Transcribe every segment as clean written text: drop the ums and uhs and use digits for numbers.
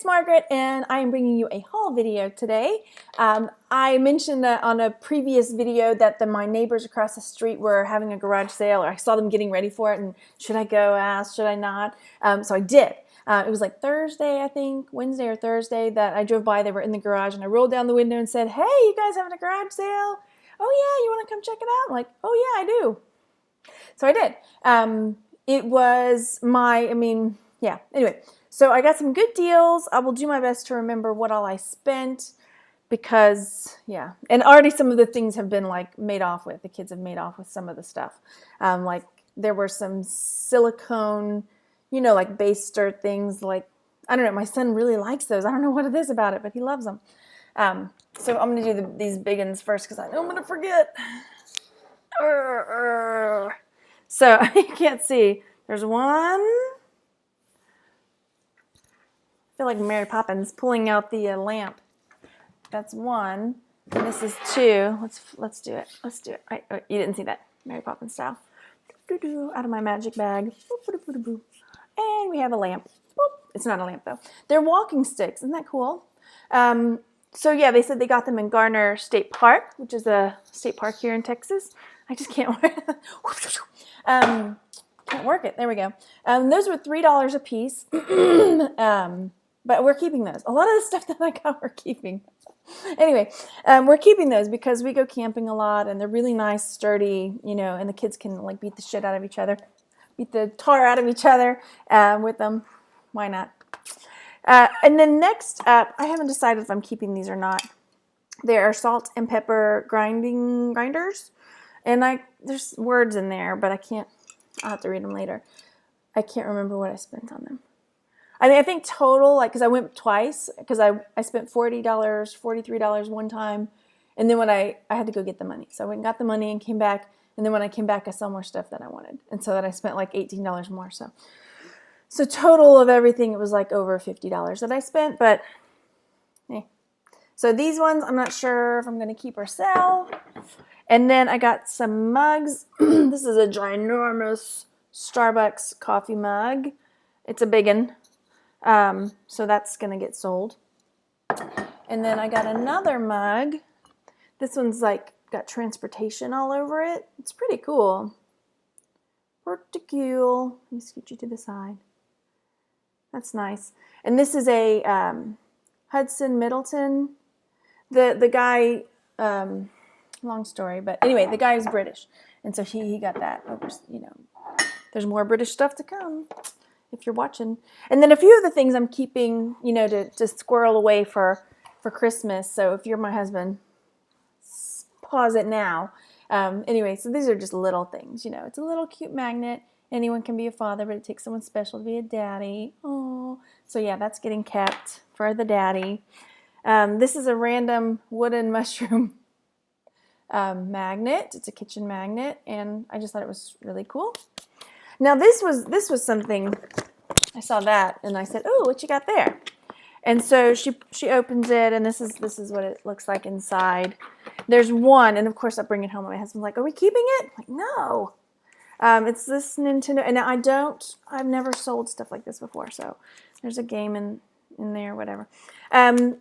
Margaret, and I am bringing you a haul video today. I mentioned on a previous video that my neighbors across the street were having a garage sale, or I saw them getting ready for it, and should I go ask, should I not? So I did. It was like Thursday, I think, Wednesday or Thursday, that I drove by. They were in the garage, and I rolled down the window and said, "Hey, you guys having a garage sale? Oh yeah, you want to come check it out?" I'm like, "Oh yeah, I do." So I did. It was anyway. So I got some good deals. I will do my best to remember what all I spent because, yeah. And already some of the things have been like made off with. The kids have made off with some of the stuff. Like there were some silicone, like baster things. Like, I don't know. My son really likes those. I don't know what it is about it, but he loves them. So I'm going to do these big ones first because I know I'm going to forget. So you can't see. There's one. I feel like Mary Poppins pulling out the lamp. That's one. And this is two. Let's do it. Let's do it. Right, you didn't see that. Mary Poppins style. Out of my magic bag. And we have a lamp. It's not a lamp though. They're walking sticks. Isn't that cool? So yeah, they said they got them in Garner State Park, which is a state park here in Texas. I just can't can't work it. There we go. Those were $3 a piece. But we're keeping those. A lot of the stuff that I got, we're keeping. Anyway, we're keeping those because we go camping a lot, and they're really nice, sturdy, and the kids can like beat the shit out of each other, beat the tar out of each other with them. Why not? And then next up, I haven't decided if I'm keeping these or not. They are salt and pepper grinders, and there's words in there, but I'll have to read them later. I can't remember what I spent on them. I think total, because I went twice, because I spent $40, $43 one time, and then when I had to go get the money. So I went and got the money and came back, and then when I came back, I saw more stuff that I wanted, and so that I spent like $18 more. So total of everything, it was like over $50 that I spent, but So these ones, I'm not sure if I'm going to keep or sell. And then I got some mugs. This is a ginormous Starbucks coffee mug. It's a big one. So that's going to get sold. And then I got another mug. This one's like got transportation all over it. It's pretty cool. Pretty cool. Let me scoot you to the side. That's nice. And this is a Hudson Middleton. The guy, long story, but anyway, the guy is British. And so he got that over, there's more British stuff to come if you're watching. And then a few of the things I'm keeping, to squirrel away for Christmas. So if you're my husband, pause it now. Anyway, so these are just little things, it's a little cute magnet. Anyone can be a father, but it takes someone special to be a daddy. Oh, so yeah, that's getting kept for the daddy. This is a random wooden mushroom magnet. It's a kitchen magnet, and I just thought it was really cool. Now this was something, I saw that and I said, "Oh, what you got there?" And so she opens it, and this is what it looks like inside. There's one, and of course I bring it home, and my husband's like, "Are we keeping it?" I'm like, no. It's this Nintendo, and I've never sold stuff like this before, so there's a game in there, whatever.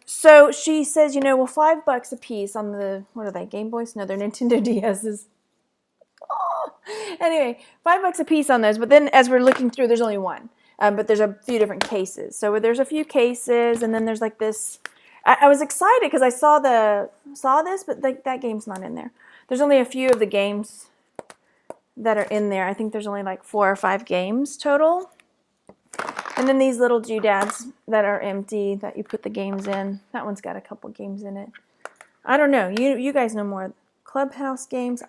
So she says, well, $5 a piece on the, what are they, Game Boys? No, they're Nintendo DS's. Oh. Anyway, $5 a piece on those, but then as we're looking through, there's only one. But there's a few different cases. So there's a few cases, and then there's like this. I was excited because I saw this, but that game's not in there. There's only a few of the games that are in there. I think there's only like 4 or 5 games total. And then these little doodads that are empty that you put the games in. That one's got a couple games in it. I don't know. You guys know more. Clubhouse games.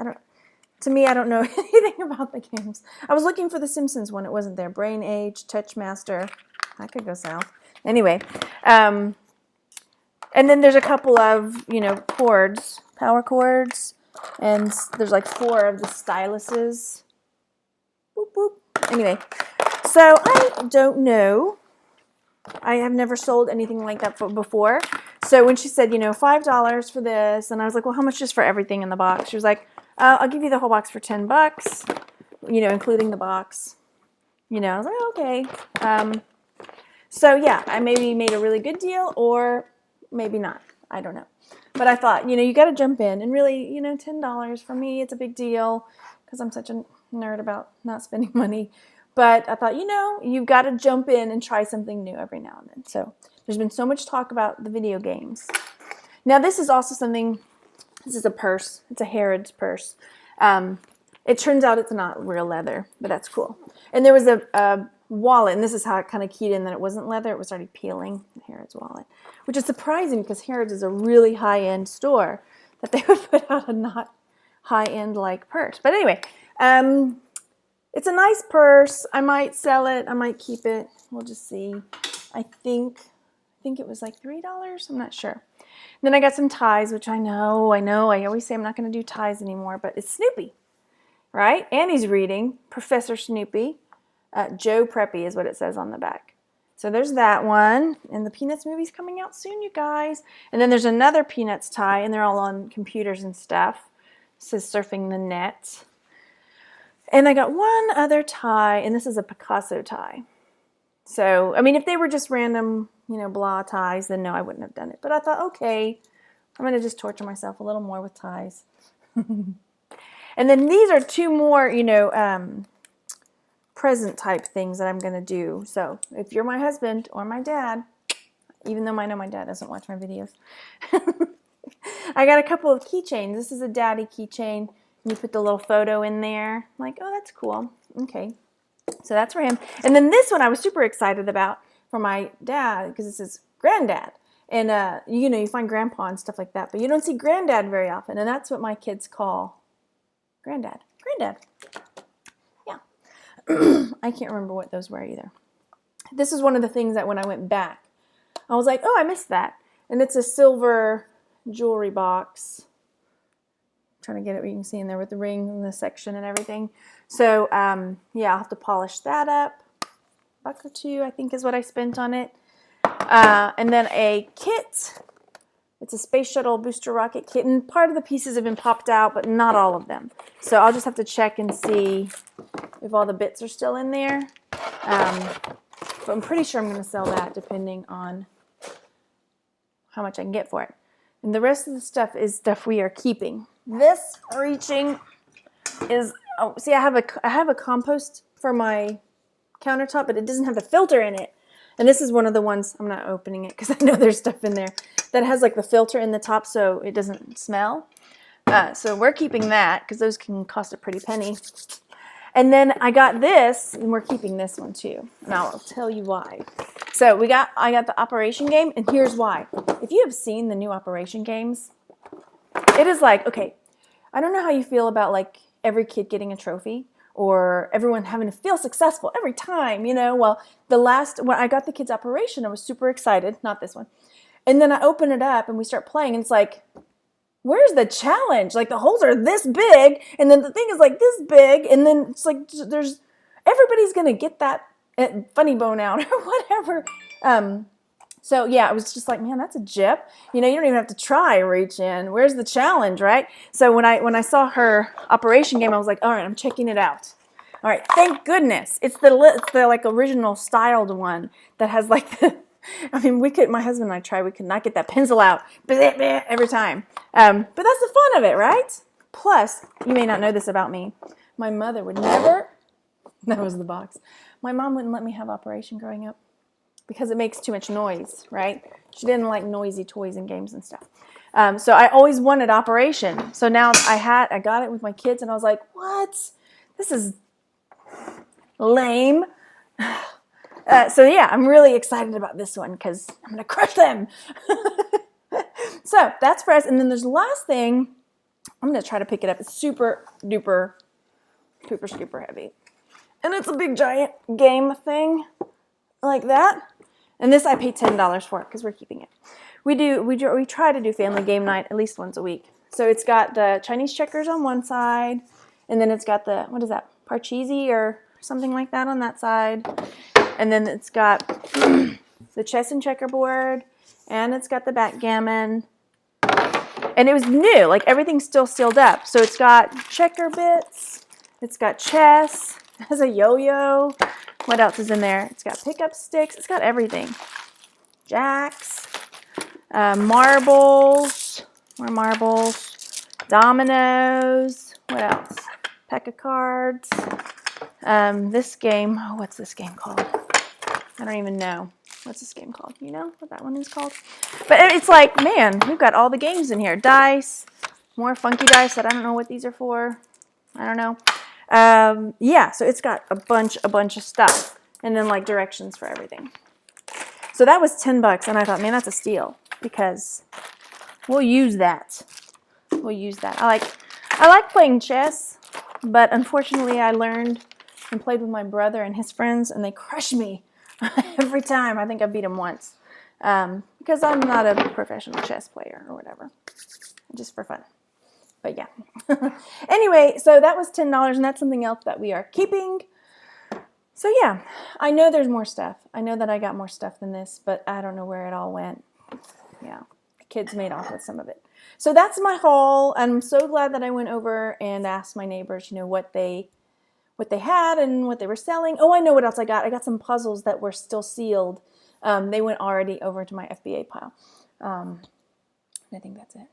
To me, I don't know anything about the games. I was looking for the Simpsons one. It wasn't there. Brain Age, Touchmaster. I could go south. Anyway. And then there's a couple of, cords, power cords. And there's like 4 of the styluses. Boop, boop. Anyway, so I don't know. I have never sold anything like that before. So when she said, $5 for this, and I was like, well, how much is for everything in the box? She was like, I'll give you the whole box for $10, including the box. I was like, okay. So yeah, I maybe made a really good deal or maybe not. I don't know. But I thought, you got to jump in. And really, $10 for me, it's a big deal because I'm such a nerd about not spending money. But I thought, you've got to jump in and try something new every now and then. So there's been so much talk about the video games. Now this is also something, this is a purse. It's a Harrods purse. It turns out it's not real leather, but that's cool. And there was a wallet, and this is how it kind of keyed in that it wasn't leather. It was already peeling, the Harrods wallet, which is surprising because Harrods is a really high-end store that they would put out a not high-end like purse. But anyway, it's a nice purse. I might sell it. I might keep it. We'll just see. I think it was like $3. I'm not sure. Then I got some ties, which I know. I always say I'm not going to do ties anymore, but it's Snoopy, right? Annie's reading Professor Snoopy. Joe Preppy is what it says on the back. So there's that one. And the Peanuts movie's coming out soon, you guys. And then there's another Peanuts tie, and they're all on computers and stuff. It says Surfing the Net. And I got one other tie, and this is a Picasso tie. So, I mean, if they were just random, blah ties, then no, I wouldn't have done it. But I thought, okay, I'm going to just torture myself a little more with ties. And then these are two more, present type things that I'm going to do. So if you're my husband or my dad, even though I know my dad doesn't watch my videos, I got a couple of keychains. This is a daddy keychain. And you put the little photo in there. I'm like, oh, that's cool. Okay. So that's for him. And then this one I was super excited about for my dad because it says granddad. And, you find grandpa and stuff like that, but you don't see granddad very often. And that's what my kids call granddad. Granddad. Yeah. I can't remember what those were either. This is one of the things that when I went back, I was like, oh, I missed that. And it's a silver jewelry box. I'm trying to get it where you can see in there with the ring and the section and everything. So, yeah, I'll have to polish that up. $1 or $2, I think, is what I spent on it. And then a kit. It's a space shuttle booster rocket kit. And part of the pieces have been popped out, but not all of them. So I'll just have to check and see if all the bits are still in there. But I'm pretty sure I'm going to sell that depending on how much I can get for it. And the rest of the stuff is stuff we are keeping. This reaching is, oh, see, I have a compost for my countertop, but it doesn't have the filter in it. And this is one of the ones, I'm not opening it because I know there's stuff in there that has like the filter in the top so it doesn't smell. So we're keeping that because those can cost a pretty penny. And then I got this, and we're keeping this one too. And I'll tell you why. So I got the Operation game, and here's why. If you have seen the new Operation games, it is like, okay, I don't know how you feel about like every kid getting a trophy or everyone having to feel successful every time, Well, when I got the kids' Operation, I was super excited. Not this one. And then I open it up and we start playing, and it's like, where's the challenge? Like the holes are this big, and then the thing is like this big, and then it's like everybody's gonna get that funny bone out or whatever. So yeah, it was just like, man, that's a jip. You don't even have to try reach in. Where's the challenge, right? So when I saw her Operation game, I was like, all right, I'm checking it out. All right, thank goodness. It's the like original styled one that has like the. I mean, my husband and I tried, we could not get that pencil out every time. But that's the fun of it, right? Plus, you may not know this about me. My mother would never, that was the box. My mom wouldn't let me have Operation growing up because it makes too much noise, right? She didn't like noisy toys and games and stuff. So I always wanted Operation. So now I got it with my kids, and I was like, what? This is lame. So yeah, I'm really excited about this one because I'm going to crush them. So that's for us. And then there's the last thing. I'm going to try to pick it up. It's super duper, super super heavy. And it's a big giant game thing like that. And this I paid $10 for it because we're keeping it. We try to do family game night at least once a week. So it's got the Chinese checkers on one side. And then it's got the, what is that, Parcheesi or something like that on that side. And then it's got the chess and checkerboard, and it's got the backgammon. And it was new, like everything's still sealed up. So it's got checker bits, it's got chess, it has a yo-yo, What else is in there? It's got pickup sticks. It's got everything. Jacks, marbles, more marbles, dominoes. What else? Pack of cards. This game. Oh, what's this game called? I don't even know. What's this game called? You know what that one is called? But it's like, man, we've got all the games in here. Dice, more funky dice that I don't know what these are for. I don't know. Yeah, so it's got a bunch of stuff. And then like directions for everything. So that was $10, and I thought, man, that's a steal because we'll use that. We'll use that. I like playing chess, but unfortunately I learned and played with my brother and his friends, and they crush me every time. I think I beat them once because I'm not a professional chess player or whatever, just for fun. But yeah. Anyway, so that was $10, and that's something else that we are keeping. So yeah, I know there's more stuff. I know that I got more stuff than this, but I don't know where it all went. Yeah, the kids made off with some of it. So that's my haul. I'm so glad that I went over and asked my neighbors, you know, what they had and what they were selling. Oh, I know what else I got. I got some puzzles that were still sealed. They went already over to my FBA pile. I think that's it.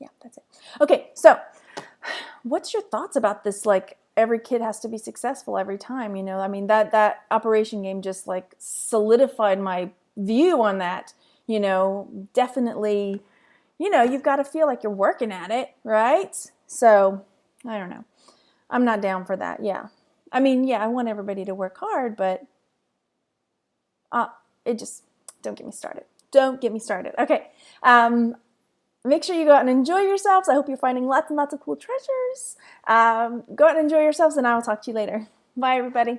Yeah, that's it. Okay, so what's your thoughts about this? Like, every kid has to be successful every time, you know? I mean, that Operation game just like solidified my view on that, you know? Definitely, you know, you've got to feel like you're working at it, right? So, I don't know. I'm not down for that, yeah. I mean, yeah, I want everybody to work hard, but it just, don't get me started. Don't get me started. Okay, make sure you go out and enjoy yourselves. I hope you're finding lots and lots of cool treasures. Go out and enjoy yourselves, and I will talk to you later. Bye, everybody.